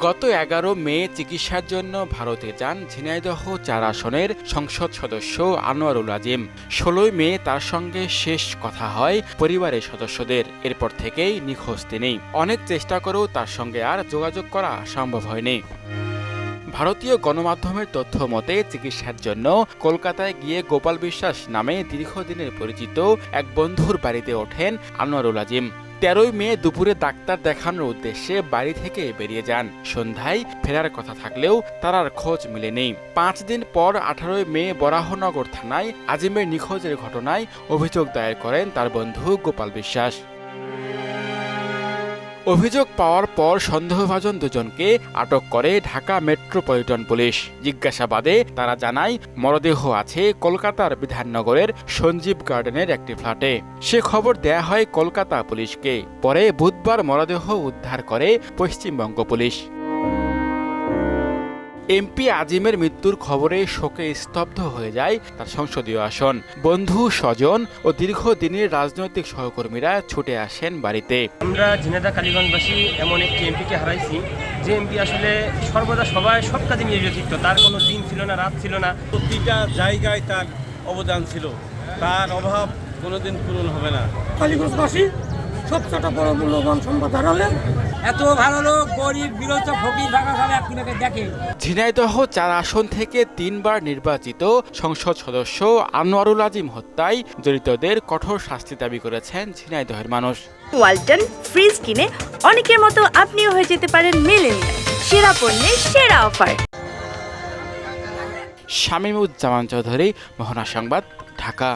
গত ১১ মে চিকিৎসার জন্য ভারতে যান ঝিনাইদহ ৪ আসনের সংসদ সদস্য আনোয়ারুল আজিম। ১৬ মে তার সঙ্গে শেষ কথা হয় পরিবারের সদস্যদের। এরপর থেকেই নিখোঁজ তিনি। অনেক চেষ্টা করেও তার সঙ্গে আর যোগাযোগ করা সম্ভব হয়নি। ভারতীয় গণমাধ্যমের তথ্য মতে চিকিৎসার জন্য কলকাতায় গিয়ে গোপাল বিশ্বাস নামে দীর্ঘদিনের পরিচিত এক বন্ধুর বাড়িতে ওঠেন আনোয়ারুল আজিম। ১৩ মে দুপুরে ডাক্তার দেখানোর উদ্দেশ্যে বাড়ি থেকে বেরিয়ে যান। সন্ধ্যায় ফেরার কথা থাকলেও তার আর খোঁজ মেলেনি। ৫ দিন পর ১৮ মে বরাহনগর থানায় আজিমের নিখোঁজের ঘটনায় অভিযোগ দায়ের করেন তার বন্ধু গোপাল বিশ্বাস। অভিযোগ পাওয়ার পর সন্দেহভাজন দুজনকে আটক করে ঢাকা মেট্রোপলিটন পুলিশ। জিজ্ঞাসাবাদে তারা জানায় মরদেহ আছে কলকাতার বিধাননগরের সঞ্জীব গার্ডেনের একটি ফ্ল্যাটে। সে খবর দেয়া হয় কলকাতা পুলিশকে। পরে বুধবার মরদেহ উদ্ধার করে পশ্চিমবঙ্গ পুলিশ। এমপি আজিমের মৃত্যুর খবরে শোকে স্তব্ধ হয়ে যায় তার সংসদীয় আসন। বন্ধু, স্বজন ও দীর্ঘদিনের রাজনৈতিক সহকর্মীরা ছুটে আসেন বাড়িতে। আমরা ঝিনাইদহ কালীগঞ্জবাসী এমন একটি এমপিকে হারাইছি যে এমপি আসলে সর্বদা সব কাজে নিয়োজিত। তার কোনো দিন ছিল না, রাত ছিল না। প্রতিটা জায়গায় তার অবদান ছিল, তার অভাব কোনোদিন পূরণ হবে না। কালীগঞ্জবাসী সবচেয়ে বড় মূল্যবান সম্পদ হারালেন। এত ভালো লোক, গরিব, বিরোধ, ফকির ভাগাভাগি আপনাকে দেখে। ঝিনাইদহ ৪ আসন থেকে ৩ বার নির্বাচিত সংসদ সদস্য আনোয়ারুল আজিম হত্যায় জড়িতদের কঠোর শাস্তি দাবি করেছেন ঝিনাইদহের মানুষ। ওয়ালটন ফ্রিজ কিনে অনেকের মতো আপনিও হয়ে যেতে পারেন মিলেনিয়াল। সেরা পণ্যের সেরা অফার। শামীমুজ্জামান চৌধুরী, মোহনা সংবাদ, ঢাকা।